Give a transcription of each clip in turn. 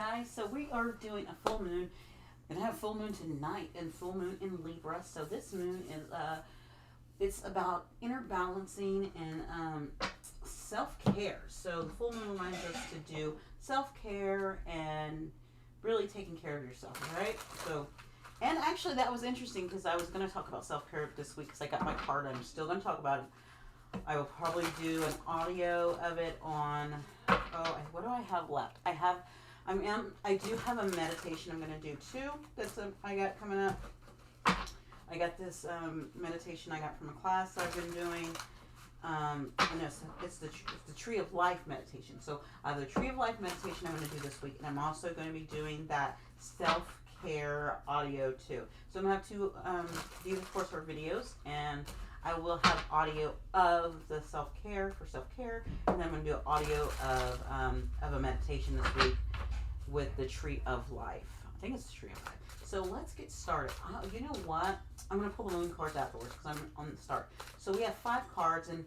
guys. So we are doing a full moon. We're gonna have full moon tonight and full moon in Libra. So this moon is it's about inner balancing and self care. So the full moon reminds us to do self care and really taking care of yourself, right? So, and actually that was interesting because I was going to talk about self care this week because I got my card. I'm still going to talk about it. I will probably do an audio of it on. Oh, what do I have left? I do have a meditation I'm going to do too. I got coming up. I got this meditation I got from a class I've been doing. And it's the Tree of Life meditation. So the Tree of Life meditation I'm going to do this week, and I'm also going to be doing that self care audio too. So I'm going to have two. These of course are videos, and I will have audio of the self care, and then I'm going to do audio of a meditation this week with the Tree of Life. I think it's the Tree of Life. So let's get started. You know what? I'm going to pull the moon cards afterwards because I'm on the start. So we have 5 cards, and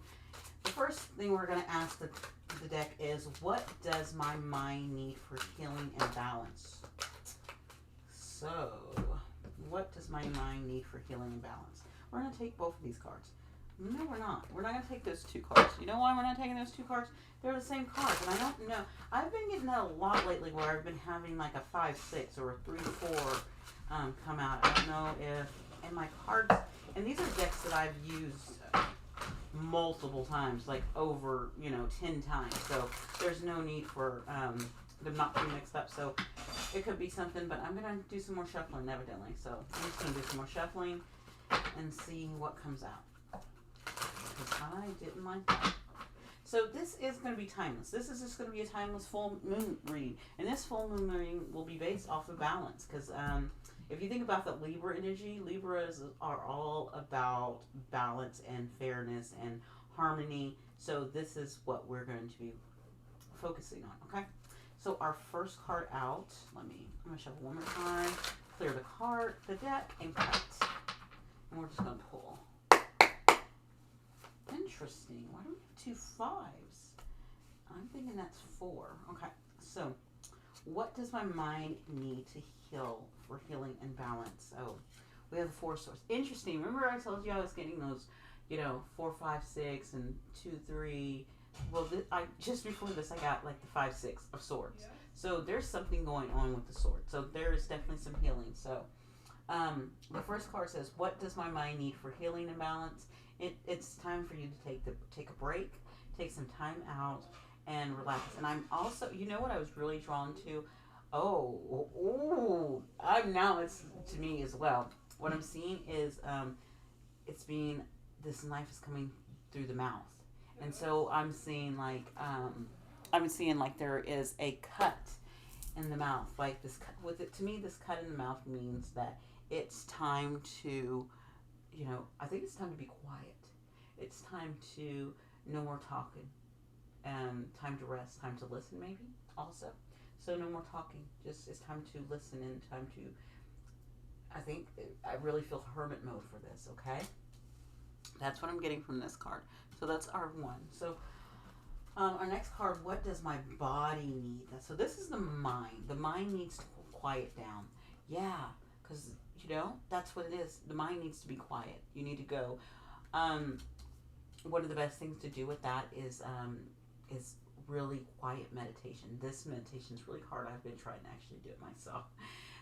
the first thing we're going to ask the deck is, what does my mind need for healing and balance? So, what does my mind need for healing and balance? We're going to take both of these cards. No, we're not. We're not going to take those 2 cards. You know why we're not taking those 2 cards? They're the same cards, and I don't know. I've been getting that a lot lately where I've been having like a 5-6 or a 3-4 come out. I don't know if... And my cards, and these are decks that I've used multiple times, like over 10 times. So there's no need for them not to be mixed up. So it could be something, but I'm gonna do some more shuffling, evidently. So I'm just gonna do some more shuffling and see what comes out, because I didn't like that. So this is going to be timeless. This is just going to be a timeless full moon reading, and this full moon reading will be based off of balance, because if you think about the Libra energy, Libras are all about balance and fairness and harmony. So this is what we're going to be focusing on, okay? So our first card out, I'm going to shuffle one more time, clear the deck, and cut. And we're just going to pull. Interesting. Why do we have 2 5s? I'm thinking that's 4. Okay, so what does my mind need to heal for healing and balance? Oh, we have the 4 swords. Interesting. Remember I told you I was getting those, 4 5 6 and 2 3. Well, just before this I got like the 5 6 of swords. Yeah. So there's something going on with the sword. So there is definitely some healing. So the first card says, what does my mind need for healing and balance? It's time for you to take a break, take some time out, and relax. And I'm also, what I was really drawn to? It's to me as well. What I'm seeing is this knife is coming through the mouth, and so I'm seeing like there is a cut in the mouth, like this cut with it. To me, this cut in the mouth means that it's time to, I think it's time to be quiet. It's time to no more talking, time to rest, time to listen maybe also. So no more talking, just it's time to listen and time to, I really feel hermit mode for this, okay? That's what I'm getting from this card. So that's our 1. So our next card, what does my body need? So this is the mind. The mind needs to quiet down. Yeah, because that's what it is. The mind needs to be quiet. You need to go. One of the best things to do with that is really quiet meditation. This meditation is really hard. I've been trying to actually do it myself.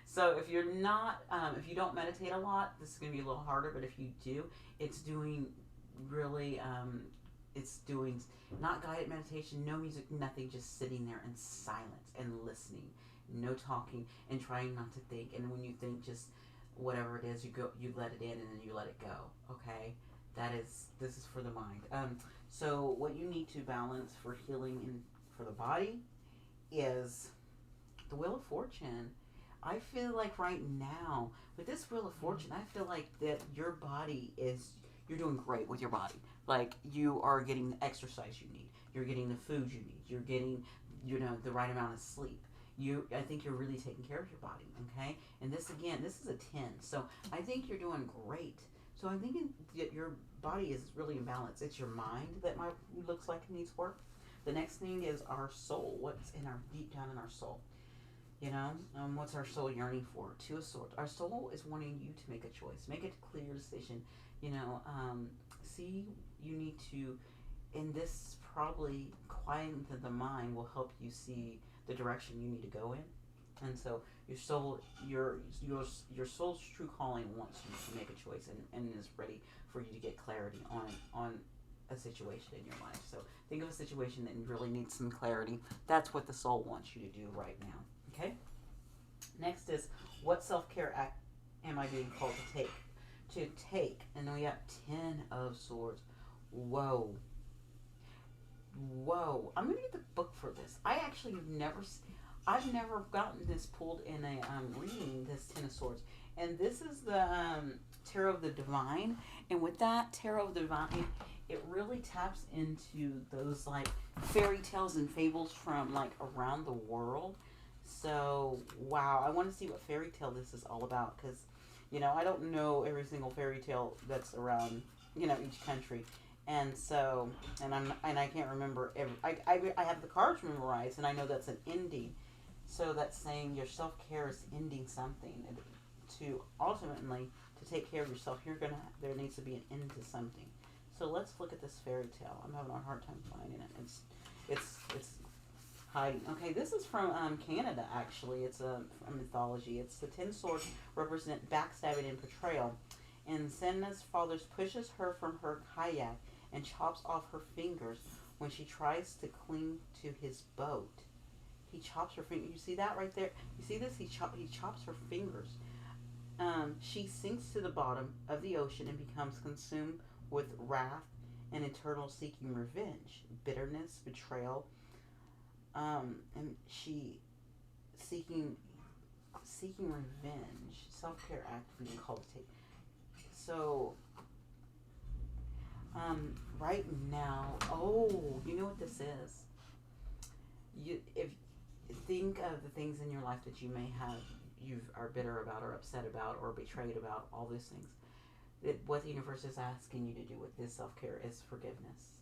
So if you're not, if you don't meditate a lot, this is going to be a little harder. But if you do, it's doing really, it's doing not guided meditation, no music, nothing, just sitting there in silence and listening, no talking, and trying not to think. And when you think, just whatever it is, you let it in and then you let it go. Okay, this is for the mind. So what you need to balance for healing and for the body is the Wheel of Fortune. I feel like right now with this Wheel of Fortune, I feel like that your body you're doing great with your body. Like you are getting the exercise you need. You're getting the food you need. You're getting, the right amount of sleep. I think you're really taking care of your body, okay? And this is a 10. So I think you're doing great. So I'm thinking that your body is really in balance. It's your mind that looks like it needs work. The next thing is our soul. What's in deep down in our soul? You know, what's our soul yearning for? Two of Swords. Our soul is wanting you to make a choice, make a clear decision. You know, see, you need to, and this probably quieting the mind will help you see the direction you need to go in. And so your soul, your soul's true calling wants you to make a choice, and is ready for you to get clarity on a situation in your life. So think of a situation that really needs some clarity. That's what the soul wants you to do right now. Okay. Next is, what self care act am I being called to take? To take, and then we have 10 of Swords. Whoa, whoa! I'm gonna get the book for this. I actually have never, I've never gotten this pulled in a reading. This 10 of Swords, and this is the Tarot of the Divine. And with that Tarot of the Divine, it really taps into those like fairy tales and fables from like around the world. So wow, I want to see what fairy tale this is all about, because you know I don't know every single fairy tale that's around, you know, each country. And so, and I can't remember every. I have the cards memorized, and I know that's an ending. So that's saying your self care is ending something. And to ultimately to take care of yourself, there needs to be an end to something. So let's look at this fairy tale. I'm having a hard time finding it. It's hiding. Okay, this is from Canada actually. It's a mythology. It's the 10 swords represent backstabbing and betrayal. And Senna's father pushes her from her kayak and chops off her fingers when she tries to cling to his boat. He chops her fingers. You see that right there? You see this? He chops her fingers. She sinks to the bottom of the ocean and becomes consumed with wrath and eternal seeking revenge, bitterness, betrayal, and she seeking revenge. Self care act being called to take. So, right now, oh, you know what this is? If think of the things in your life that you may have, you are bitter about, or upset about, or betrayed about, all these things. What the universe is asking you to do with this self care is forgiveness.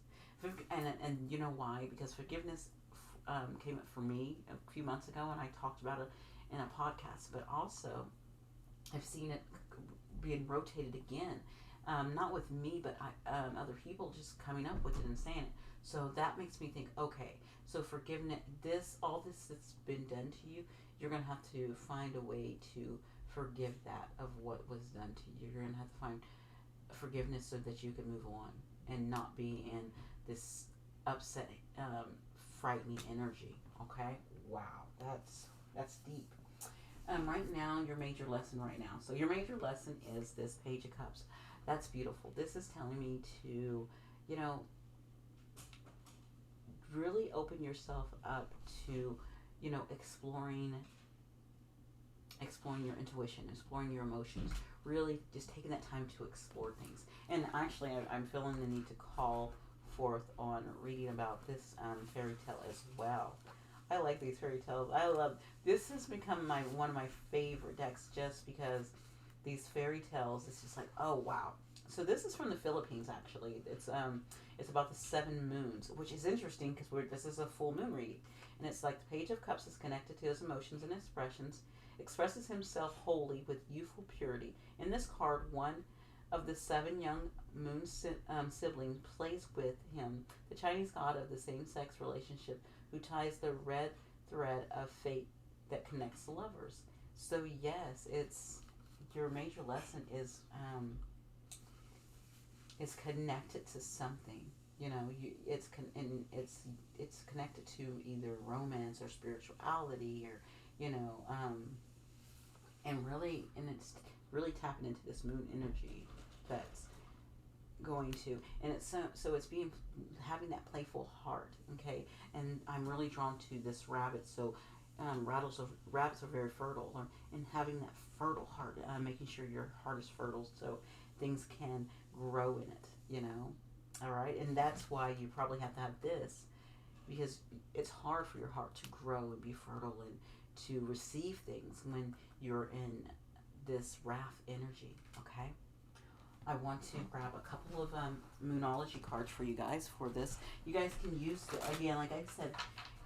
And you know why? Because forgiveness came up for me a few months ago, and I talked about it in a podcast. But also, I've seen it being rotated again, not with me, but other people just coming up with it and saying it. So that makes me think, okay, so forgiveness, all this that's been done to you, you're gonna have to find a way to forgive that of what was done to you. You're gonna have to find forgiveness so that you can move on and not be in this upset, frightening energy. Okay, wow, that's deep. Right now, your major lesson right now. So your major lesson is this Page of Cups. That's beautiful. This is telling me to, you know, really open yourself up to, you know, exploring your intuition, exploring your emotions, really just taking that time to explore things. And actually, I'm feeling the need to call forth on reading about this fairy tale as well. I like these fairy tales. I love this. Has become one of my favorite decks just because these fairy tales. It's just like, oh wow. So this is from the Philippines actually. It's about the 7 moons, which is interesting because this is a full moon reading, and it's like the Page of Cups is connected to his emotions and expressions, expresses himself wholly with youthful purity. In this card, one of the 7 young moon siblings plays with him, the Chinese god of the same-sex relationship, who ties the red thread of fate that connects the lovers. So yes, it's your major lesson is connected to something. You know, it's connected to either romance or spirituality, or you know, and it's really tapping into this moon energy that's going to, and it's so it's being having that playful heart. Okay, and I'm really drawn to this rabbit. So rabbits are very fertile, and having that fertile heart, making sure your heart is fertile so things can grow in it, you know. All right, and that's why you probably have to have this, because it's hard for your heart to grow and be fertile and to receive things when you're in this wrath energy. Okay, I want to grab a couple of moonology cards for you guys for this. You guys can use again, like I said,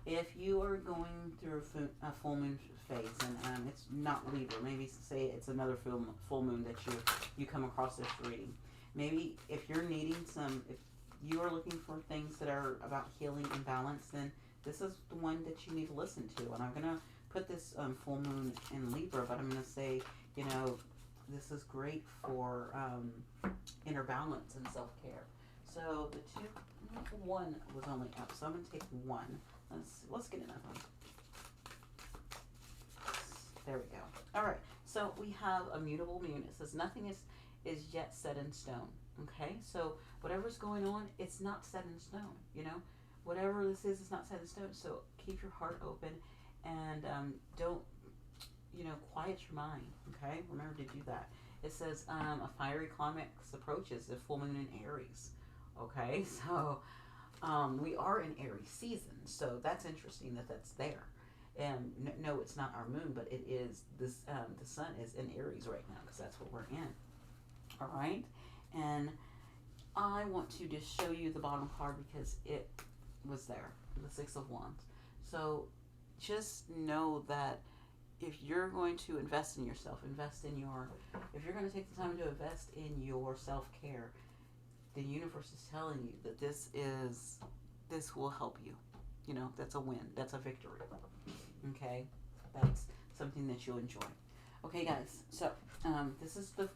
If you are going through a full moon phase, and it's not Libra, maybe say it's another full moon that you come across this reading. Maybe if you're needing if you are looking for things that are about healing and balance, then this is the one that you need to listen to. And I'm gonna put this full moon in Libra, but I'm gonna say, you know, this is great for inner balance and self-care. So the one was only up, so I'm gonna take one. Let's get another one. There we go. All right. So we have a mutable moon. It says nothing is yet set in stone. Okay. So whatever's going on, it's not set in stone. You know, whatever this is, it's not set in stone. So keep your heart open, and don't, quiet your mind. Okay. Remember to do that. It says a fiery climax approaches the full moon in Aries. Okay. So we are in Aries season, so that's interesting that that's there. And no, it's not our moon, but it is this. The sun is in Aries right now because that's what we're in. All right, and I want to just show you the bottom card because it was there, the Six of Wands. So just know that if you're going to invest in yourself, if you're going to take the time to invest in your self-care, the universe is telling you that this will help you. That's a win. That's a victory. Okay, that's something that you'll enjoy. Okay, guys. So this is the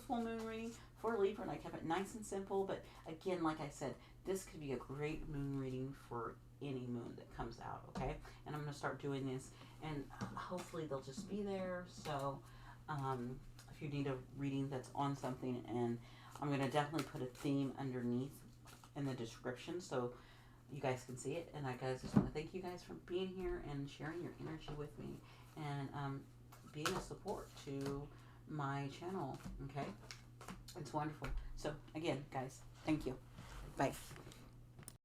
full moon reading for Libra, and I kept it nice and simple. But again, like I said, this could be a great moon reading for any moon that comes out. Okay, and I'm gonna start doing this, and hopefully they'll just be there. So if you need a reading that's on something, and I'm gonna definitely put a theme underneath in the description, so you guys can see it. And I just want to thank you guys for being here and sharing your energy with me, and being a support to my channel. Okay, it's wonderful. So again, guys, thank you. Bye.